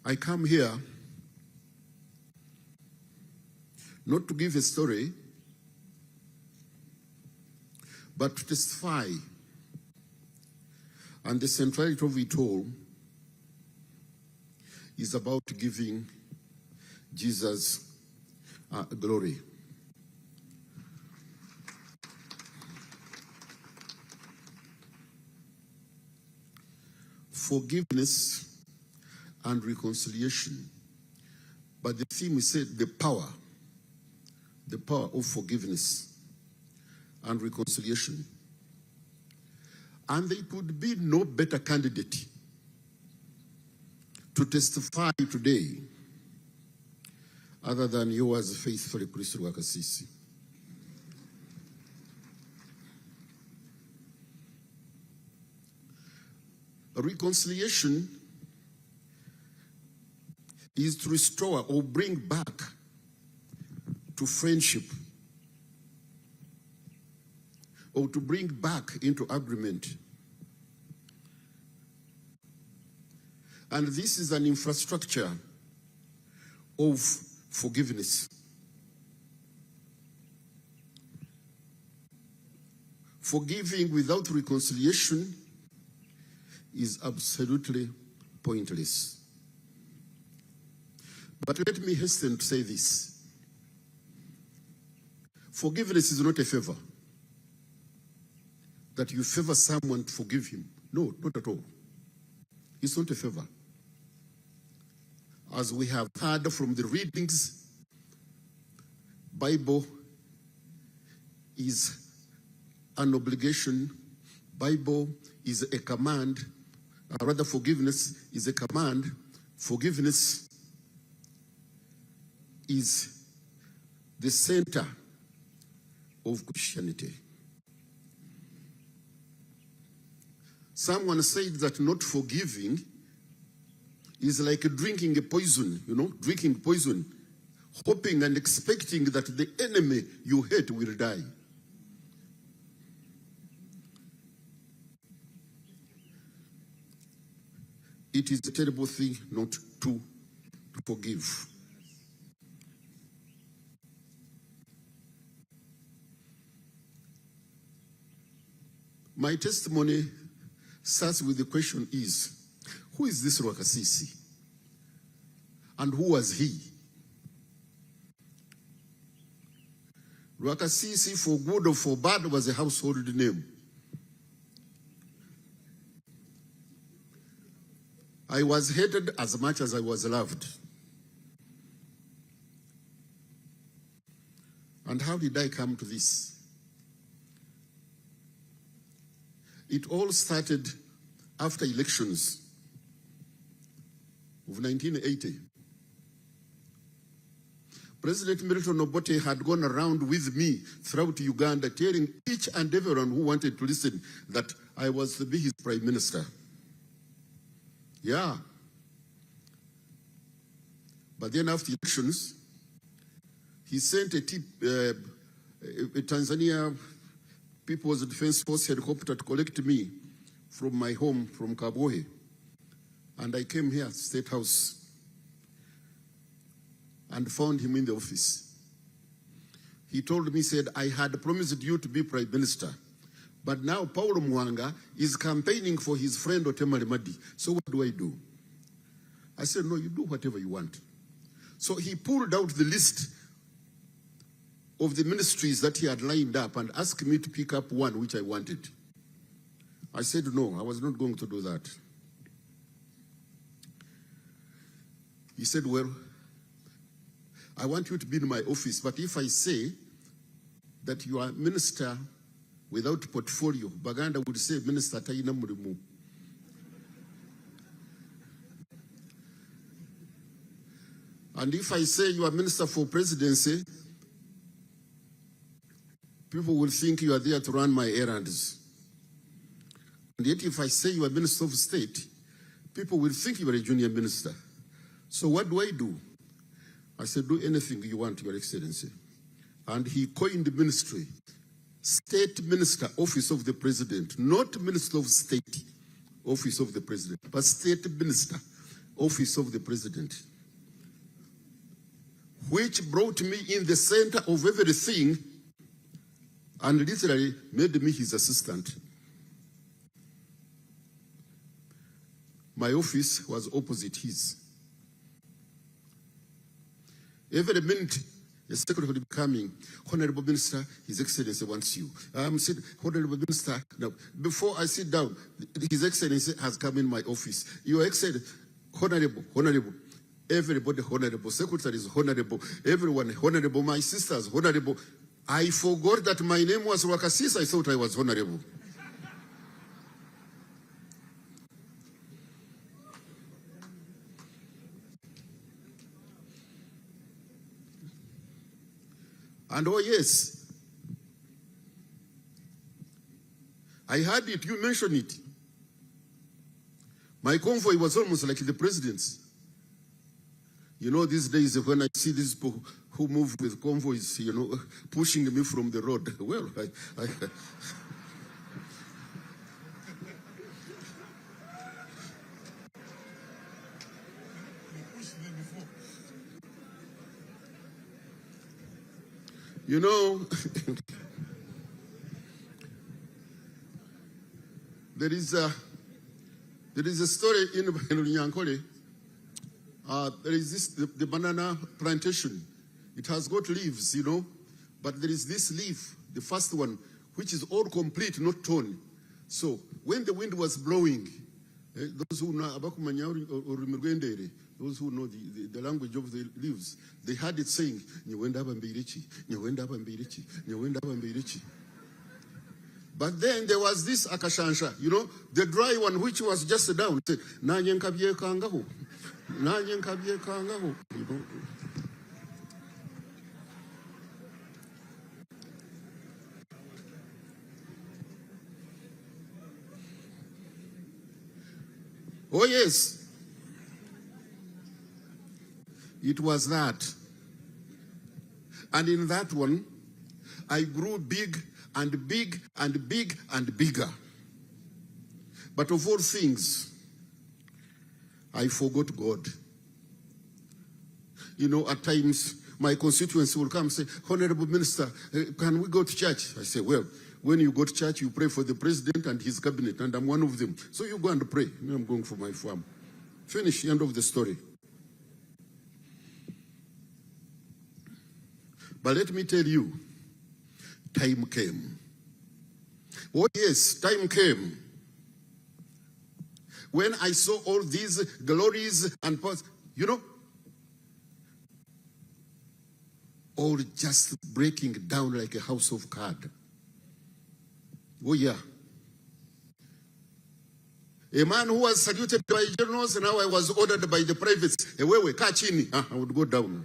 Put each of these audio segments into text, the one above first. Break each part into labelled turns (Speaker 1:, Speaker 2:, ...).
Speaker 1: I come here not to give a story, but to testify. And the centrality of it all is about giving Jesus glory. Forgiveness and reconciliation. But the theme is said the power of forgiveness and reconciliation. And there would be no better candidate to testify today other than yours faithfully, Chris Rwakasisi. Reconciliation is to restore or bring back to friendship, or to bring back into agreement. And this is an infrastructure of forgiveness. Forgiving without reconciliation is absolutely pointless. But let me hasten to say this. Forgiveness is not a favor. That you favor someone to forgive him. No, not at all. It's not a favor. As we have heard from the readings, Bible is an obligation. Bible is a command. Rather, forgiveness is a command. Forgiveness is the center of Christianity. Someone said that not forgiving is like drinking a poison, drinking poison, hoping and expecting that the enemy you hate will die. It is a terrible thing not to forgive. My testimony starts with the question is, who is this Rwakasisi? And who was he? Rwakasisi, for good or for bad, was a household name. I was hated as much as I was loved. And how did I come to this? It all started after elections of 1980. President Milton Obote had gone around with me throughout Uganda telling each and everyone who wanted to listen that I was to be his prime minister. Yeah. But then after elections, he sent a Tanzania People's Defense Force helicopter to collect me from my home, from Kabohe. And I came here, State House, and found him in the office. He told me, said, I had promised you to be Prime Minister, but now Paulo Mwanga is campaigning for his friend Otemale Madi. So what do I do? I said, no, you do whatever you want. So he pulled out the list of the ministries that he had lined up and asked me to pick up one which I wanted. I said, no, I was not going to do that. He said, well, I want you to be in my office, but if I say that you are a minister without portfolio, Baganda would say, Minister Taina Murimu. And if I say you are minister for presidency, people will think you are there to run my errands. And yet if I say you are Minister of State, people will think you are a junior minister. So what do? I said, do anything you want, Your Excellency. And he coined the ministry, State Minister, Office of the President, not Minister of State, Office of the President, but State Minister. office of the president, which brought me in the center of everything and literally made me his assistant. My office was opposite his. Every minute, the secretary would be coming. Honorable Minister, His Excellency wants you. Said, Honorable Minister, now, before I sit down, His Excellency has come in my office. Your Excellency, Honorable, Honorable, everybody honorable, secretary is honorable, everyone honorable, my sisters honorable. I forgot that my name was Rwakasisi. I thought I was honorable. And oh yes, I heard it, you mentioned it. My convoy was almost like the president's. You know, these days when I see these people who move with convoys, you know, pushing me from the road, well, you know, there is a story in Nyankole. There is this, the banana plantation. It has got leaves, you know, but there is this leaf, the first one, which is all complete, not torn. So when the wind was blowing, those who know those who know the language of the leaves, they had it saying, but then there was this akashansha, you know, the dry one which was just down. Said, you know. Oh yes, it was that. And in that one, I grew big and big and big and bigger. But of all things, I forgot God. You know, at times, my constituents will come and say, Honorable Minister, can we go to church? I say, well, when you go to church, you pray for the president and his cabinet, and I'm one of them. So you go and pray. I'm going for my farm. Finish, end of the story. But let me tell you, time came. Oh yes, time came. When I saw all these glories and powers, you know, all just breaking down like a house of cards. Oh yeah. A man who was saluted by generals, now I was ordered by the privates. Ewewe, kachini. I would go down.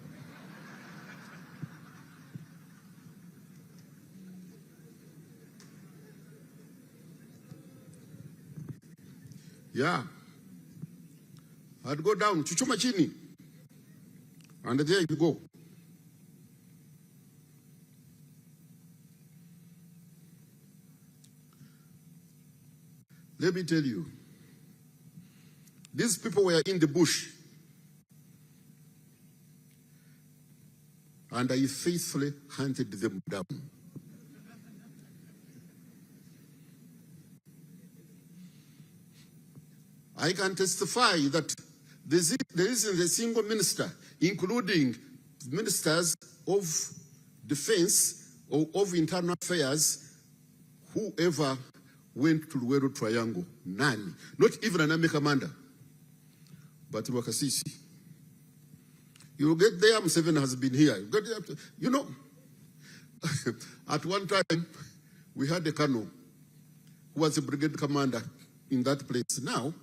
Speaker 1: Yeah. I'd go down. Chuchuma chini. And there you go. Let me tell you, these people were in the bush, and I faithfully hunted them down. I can testify that there isn't a single minister, including ministers of defense or of internal affairs, who ever went to Luwero Triangle. None. Not even an army commander. But Rwakasisi. You'll get there, Museveni has been here. You know, at one time, we had a colonel who was a brigade commander in that place. Now,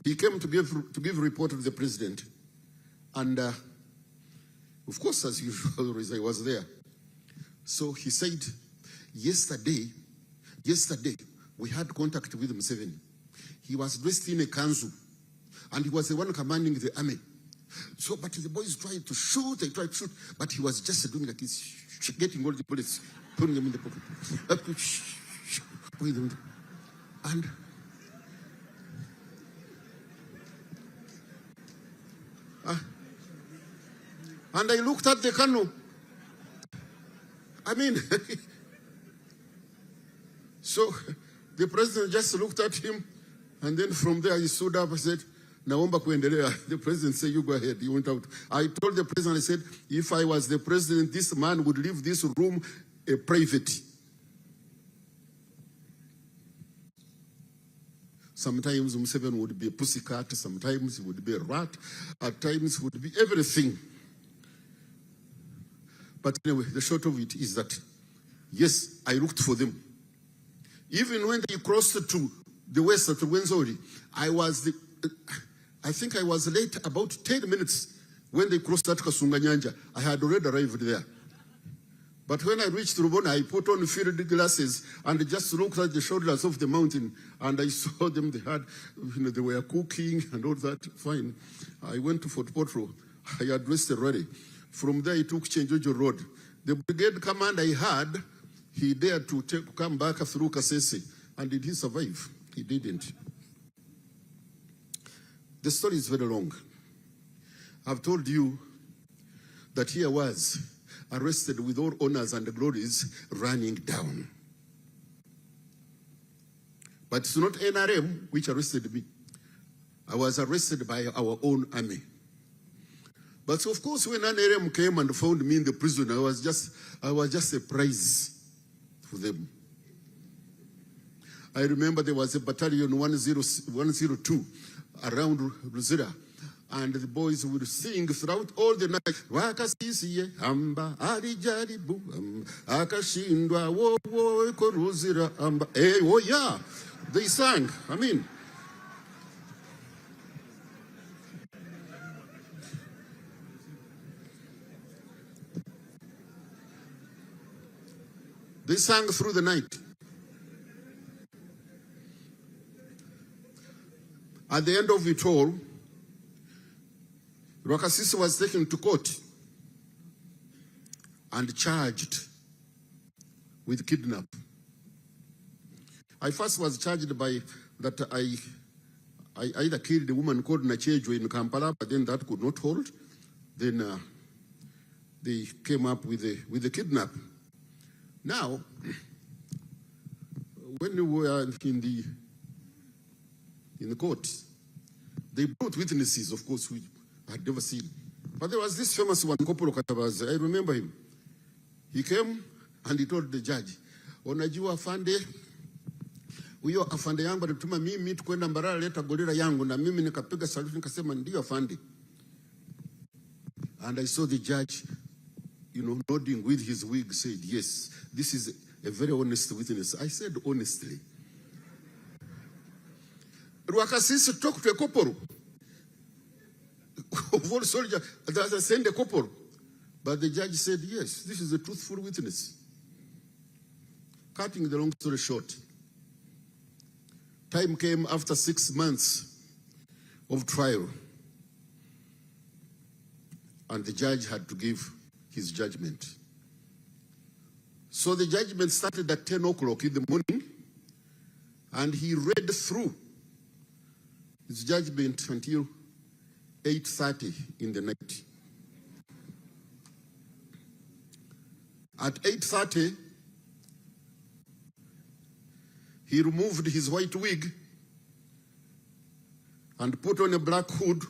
Speaker 1: he came to give report to the president. And, of course, as usual, I was there. So he said, yesterday, we had contact with Museveni. He was dressed in a kanzu, and he was the one commanding the army. So, but the boys tried to shoot, they tried to shoot, but he was just doing like this, getting all the bullets, putting them in the pocket. And And I looked at the colonel. I mean, so the president just looked at him, and then from there he stood up and said, Naomba kuendelea. The president said, you go ahead. He went out. I told the president, I said, if I was the president, this man would leave this room private. Sometimes Museveni would be a pussycat, sometimes he would be a rat, at times he would be everything. But anyway, the short of it is that, yes, I looked for them. Even when they crossed to the west to Wenzori, I think I was late about 10 minutes when they crossed at Kasunga Nyanja. I had already arrived there. But when I reached Rubona, I put on field glasses and just looked at the shoulders of the mountain, and I saw them. They had, they were cooking and all that. Fine. I went to Fort Potro. I addressed already. From there, I took Chenjojo Road. The brigade commander I had, he dared to come back through Rwakasisi. And did he survive? He didn't. The story is very long. I've told you that here was arrested with all honors and glories running down. But it's not NRM which arrested me. I was arrested by our own army. But of course, when NRM came and found me in the prison, I was just a prize for them. I remember there was a battalion 102 around Ruzira, and the boys would sing throughout all the night. Rwakasisi amba alijaribu akashindwa wo ko Ruzira amba. Oh yeah, they sang. I mean, they sang through the night. At the end of it all, Rwakasisi was taken to court and charged with kidnap. I first was charged by that I either killed a woman called Nachejo in Kampala, but then that could not hold. Then they came up with the kidnap. Now, when we were in the court, they brought witnesses, of course, we had never seen. But there was this famous one, Kopolo Katabazi. I remember him. He came and he told the judge, Onajua afande, huyo afande yangu alituma mimi tukwenda Mbarara leta gorila yangu, na mimi nikapiga saluti nikasema ndio afande. And I saw the judge, nodding with his wig, said, yes, this is a very honest witness. I said, honestly. Rwakasisi talked to a corporal. Of all soldiers, they sent a corporal. But the judge said, yes, this is a truthful witness. Cutting the long story short, time came after 6 months of trial, and the judge had to give his judgment. So the judgment started at 10 o'clock in the morning, and he read through his judgment until 8:30 in the night. At 8:30, he removed his white wig and put on a black hood.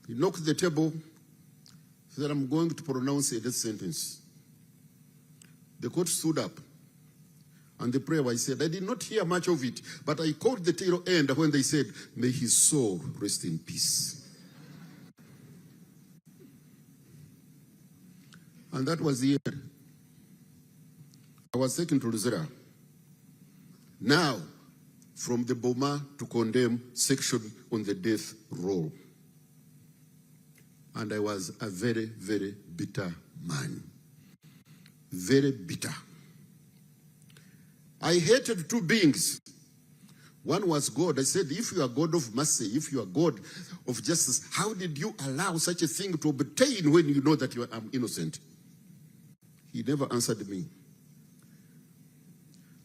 Speaker 1: He knocked the table, said, I'm going to pronounce a death sentence. The court stood up, and the prayer, I said, I did not hear much of it, but I caught the tail end when they said, may his soul rest in peace. And that was the end. I was taken to Luzera. Now, from the Boma to condemn section on the death roll. And I was a very, very bitter man. Very bitter. I hated two beings. One was God. I said, if you are God of mercy, if you are God of justice, how did you allow such a thing to obtain when you know that you are innocent? He never answered me.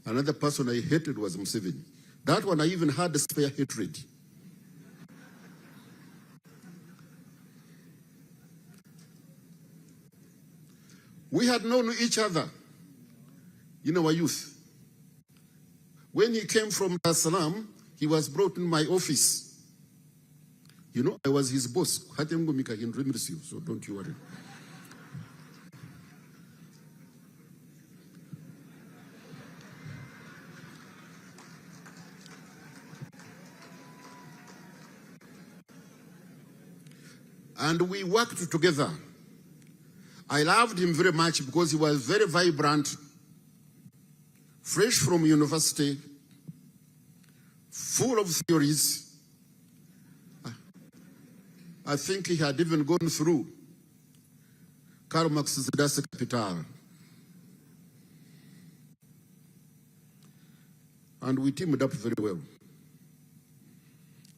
Speaker 1: Another person I hated was Museveni. That one I even had a spare hatred. We had known each other in our youth. When he came from Dar es Salaam, he was brought in my office. You know, I was his boss. So don't you worry. And we worked together. I loved him very much because he was very vibrant, fresh from university, full of theories. I think he had even gone through Karl Marx's Das Kapital. And we teamed up very well.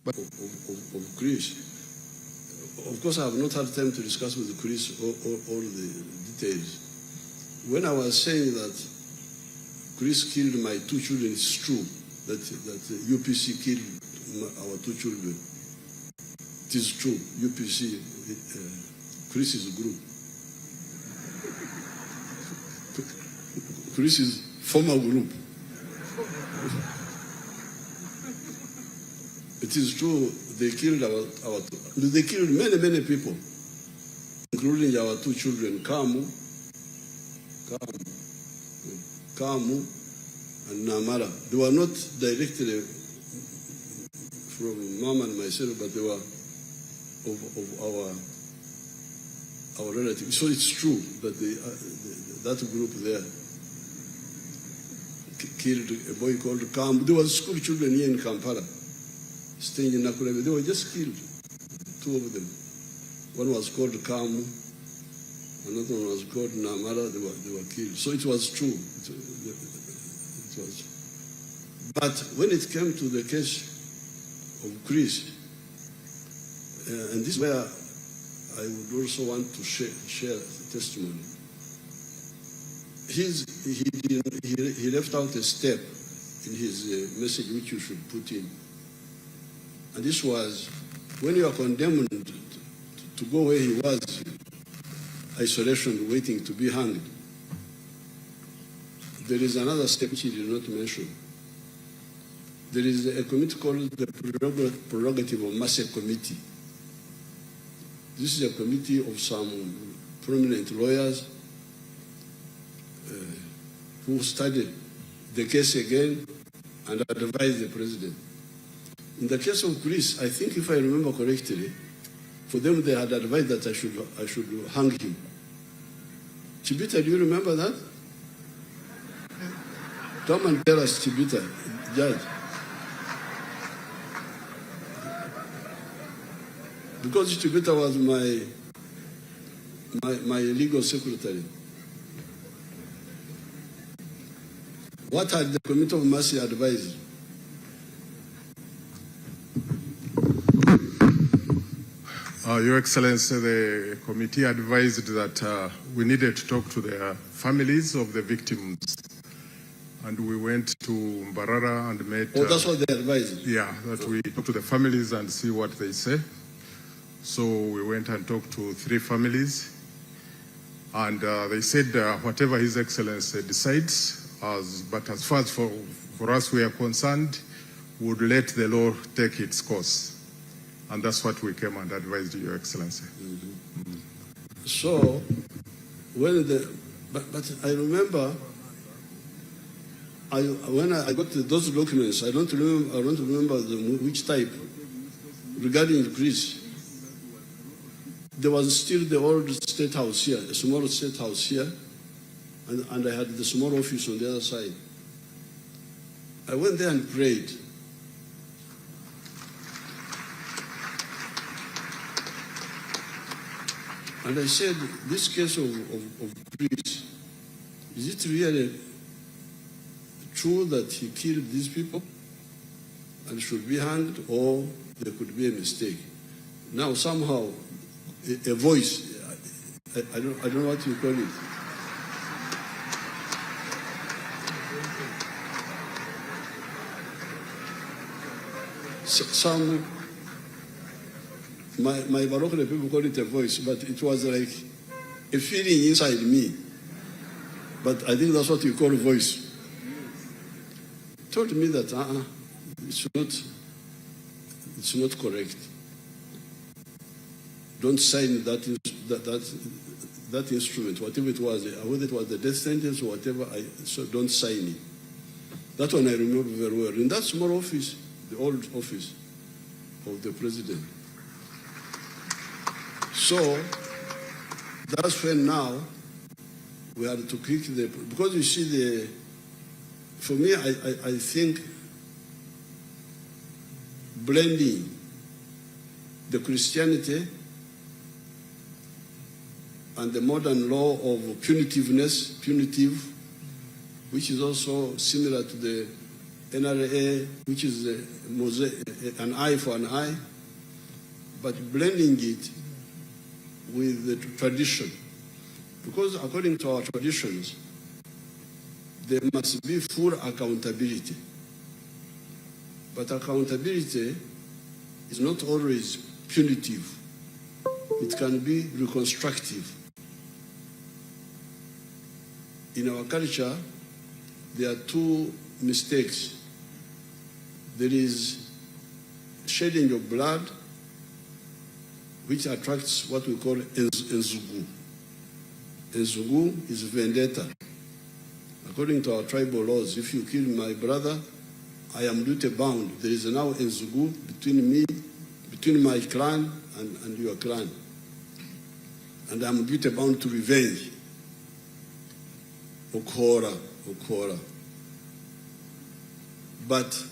Speaker 2: But of Chris. Of course, I have not had time to discuss with Chris all the details. When I was saying that Chris killed my 2 children, it's true that UPC killed our 2 children. It is true. UPC, Chris's group. Chris's former group. It is true. They killed they killed many people, including our 2 children, Kamu and Namara. They were not directly from Mama and myself, but they were of our relatives. So it's true that that group there killed a boy called Kamu. There were school children here in Kampala. Staying in Nakurebe, they were just killed, 2 of them. One was called Kamu, another one was called Namara. They were killed. So it was true. It was. But when it came to the case of Chris, and this is where I would also want to share testimony. He left out a step in his message which you should put in. And this was when you are condemned to go where he was, isolation, waiting to be hanged. There is another step which he did not mention. There is a committee called the Prerogative of Mercy Committee. This is a committee of some prominent lawyers who studied the case again and advised the president. In the case of Chris, I think if I remember correctly, for them they had advised that I should hang him. Chibita, do you remember that? Come and tell us, Chibita, Judge. Because Chibita was my legal secretary. What had the Committee of Mercy advised?
Speaker 3: Your Excellency, the committee advised that we needed to talk to the families of the victims. And we went to Mbarara and met...
Speaker 2: Oh, that's what they advised?
Speaker 3: Yeah, that we talk to the families and see what they say. So we went and talked to 3 families. And they said whatever His Excellency decides, but as far as for us we are concerned, would let the law take its course. And that's what we came and advised Your Excellency.
Speaker 2: Mm-hmm. Mm-hmm. So, when but I remember, when I got those documents, I don't remember which type, regarding Greece. There was still the old state house here, a small state house here, and I had the small office on the other side. I went there and prayed. And I said, this case of Greece, is it really true that he killed these people and should be hanged, or there could be a mistake? Now somehow, a voice, I don't know what you call it. Some, my Barokle people call it a voice, but it was like a feeling inside me But I think that's what you call voice. Told me that it's not correct. Don't sign that instrument, whatever it was, whether it was the death sentence or whatever. So don't sign it. That one I remember very well. In that small office, the old office of the president. So that's when now we had to click because you see for me, I think blending the Christianity and the modern law of punitive, which is also similar to the NRA, which is an eye for an eye, but blending it with the tradition. Because according to our traditions, there must be full accountability. But accountability is not always punitive. It can be reconstructive. In our culture, there are two mistakes. There is shedding of blood, which attracts what we call enzugu. Enzugu is vendetta. According to our tribal laws, if you kill my brother, I am duty bound. There is now enzugu between my clan and your clan. And I am duty bound to revenge. Okora. But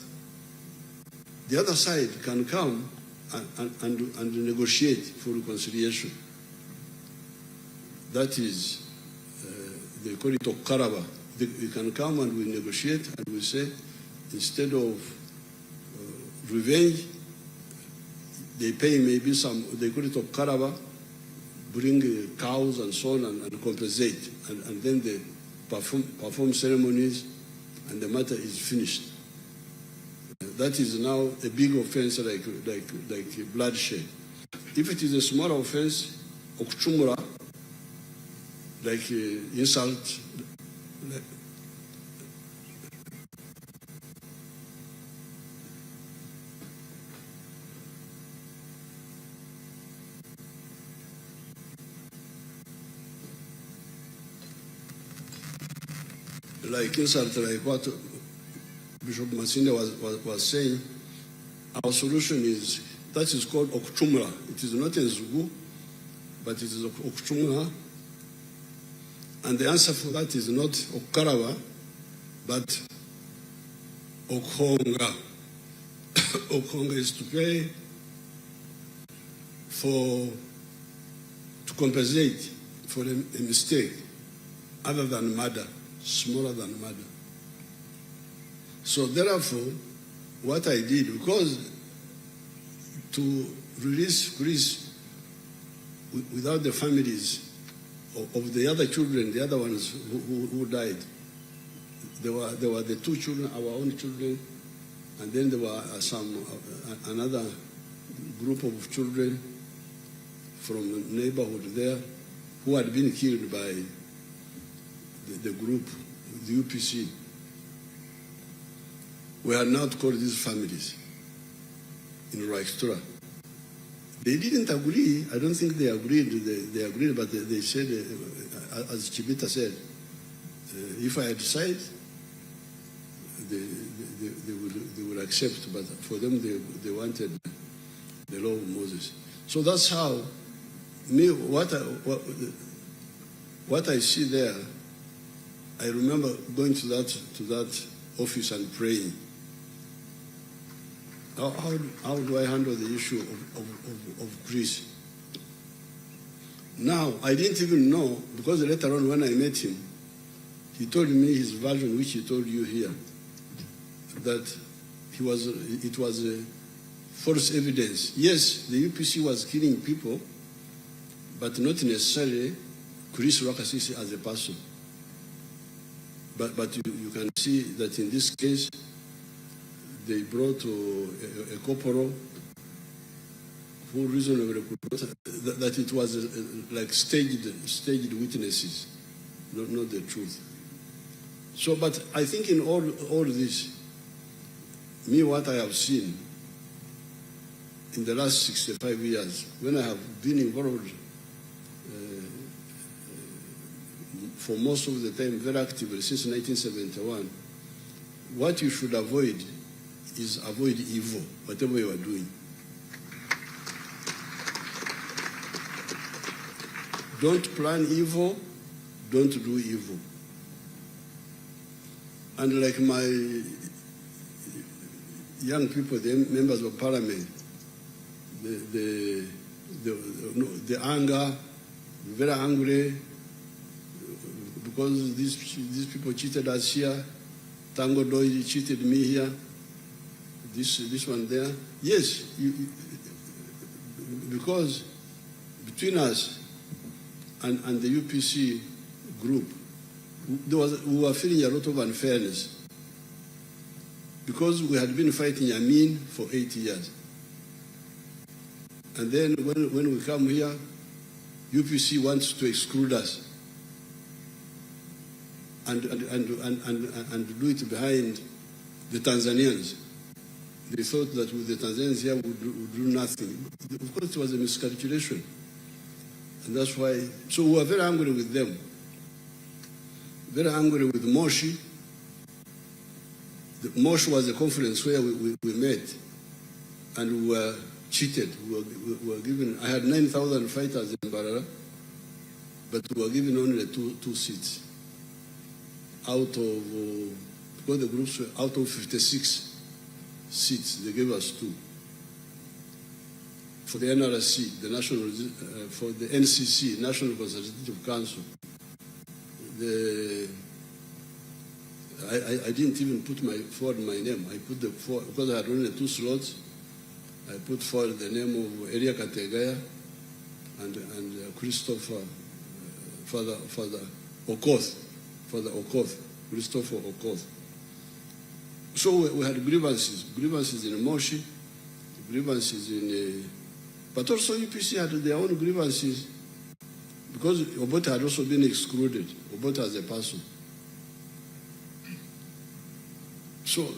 Speaker 2: the other side can come and negotiate for reconciliation. That is, they call it Okaraba. We can come and we negotiate and we say, instead of revenge, they pay maybe some, they call it Okaraba, bring cows and so on and compensate. And then they perform ceremonies and the matter is finished. That is now a big offense like bloodshed. If it is a small offense, okchumura, like insult, like insult, like what Bishop Masinde was saying, our solution is, that is called okchumra. It is not Enzugu, but it is okchumra. And the answer for that is not Okarawa, but Okhonga. Okhonga is to pay to compensate for a mistake other than murder, smaller than murder. So therefore, what I did, because to release Greece without the families of the other children, the other ones who died, there were the two children, our own children, and then there were another group of children from the neighborhood there who had been killed by the group, the UPC. We had now to call these families in Rwakasisi. They didn't agree. I don't think they agreed. They agreed, but they said, as Chibita said, if I decide, they would accept. But for them, they wanted the law of Moses. So that's how what I see there. I remember going to that office and praying. How do I handle the issue of Greece? Now, I didn't even know, because later on when I met him, he told me his version, which he told you here, that it was a false evidence. Yes, the UPC was killing people, but not necessarily Chris Rwakasisi as a person. But you can see that in this case, they brought a corporal who reasonably could that it was like staged witnesses, not the truth. So, but I think in all this, me, what I have seen in the last 65 years, when I have been involved for most of the time, very actively since 1971, what you should avoid is avoid evil, whatever you are doing. Don't plan evil, don't do evil. And like my young people, the members of parliament, the anger, very angry, because these people cheated us here, Tango Doi cheated me here, this one there. Yes, because between us and the UPC group, we were feeling a lot of unfairness because we had been fighting Yamin for 8 years. And then when we come here, UPC wants to exclude us and do it behind the Tanzanians. They thought that with the Tanzanians here would do nothing. Of course, it was a miscalculation. And that's why, so we were very angry with them. Very angry with Moshi. Moshi was a conference where we met and we were cheated. We were given, I had 9,000 fighters in Barara, but we were given only two seats out of, because the groups were out of 56 seats, they gave us 2. For the NRC, the National, for the NCC, National Consultative Council, I didn't even put forward my name. I put because I had only 2 slots, I put forward the name of Elia Kategaya and Christopher, Father Okoth, Christopher Okoth. So we had grievances in Moshi, grievances in, but also UPC had their own grievances because Obote had also been excluded, Obote as a person. So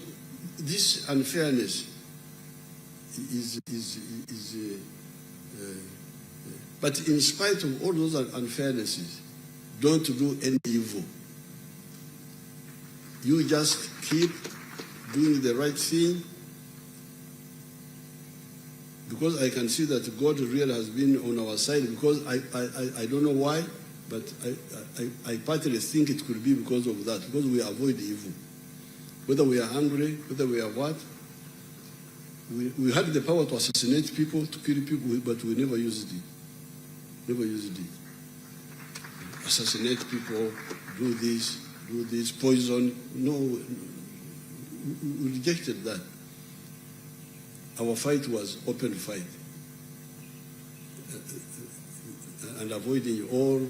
Speaker 2: this unfairness is but in spite of all those unfairnesses, don't do any evil. You just keep doing the right thing, because I can see that God really has been on our side, because I don't know why, but I partly think it could be because of that, because we avoid evil. Whether we are angry, whether we are what, we had the power to assassinate people, to kill people, but we never used it. Never used it. Assassinate people, do this, poison. No, we rejected that. Our fight was open fight. And avoiding all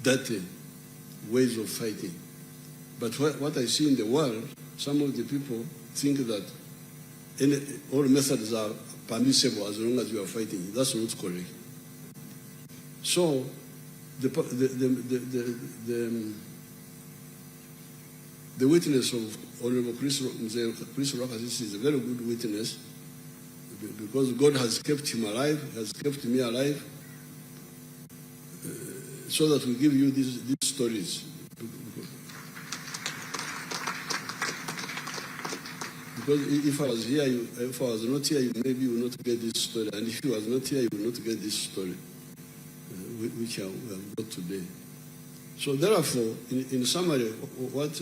Speaker 2: dirty ways of fighting. But what I see in the world, some of the people think that all methods are permissible as long as you are fighting. That's not correct. So the witness of Honorable Chris Rwakasisi is a very good witness, because God has kept him alive, has kept me alive, so that we give you these stories. Because if I was here, if I was not here, maybe you will not get this story. And if you was not here, you will not get this story, which we have got today. So therefore, in summary, what,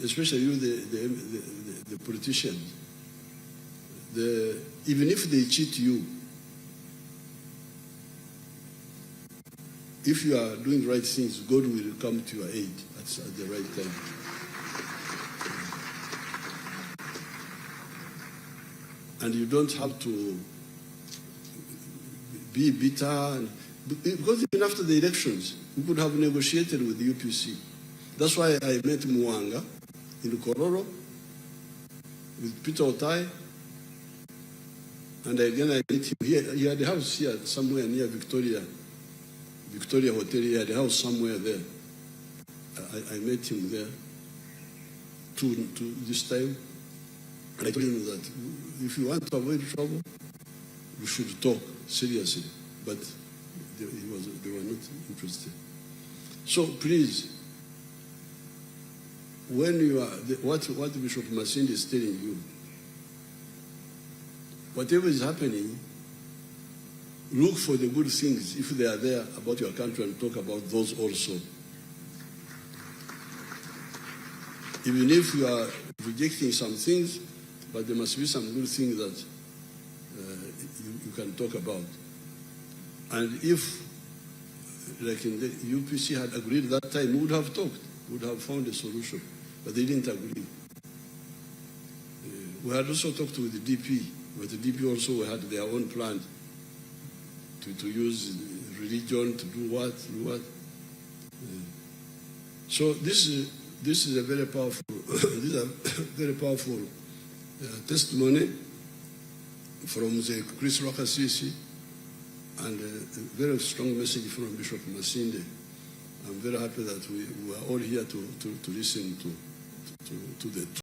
Speaker 2: especially you, the politicians, even if they cheat you, if you are doing right things, God will come to your aid at the right time. And you don't have to be bitter, because even after the elections, we could have negotiated with the UPC. That's why I met Mwanga in Kororo with Peter Otai, and again I met him here. He had a house here somewhere near Victoria Hotel. He had a house somewhere there. I met him there to this time, and I told him that if you want to avoid trouble, we should talk seriously. But they were not interested. So please, when you are, what Bishop Masinde is telling you, whatever is happening, look for the good things, if they are there, about your country, and talk about those also. Even if you are rejecting some things, but there must be some good things that you can talk about. And if, like in the UPC had agreed that time, we would have talked, we would have found a solution, but they didn't agree. We had also talked with the DP, but the DP also had their own plan to use religion to do what. So this is a very powerful, this is a very powerful testimony from the Chris Rwakasisi, and a very strong message from Bishop Masinde. I'm very happy that we are all here to listen to the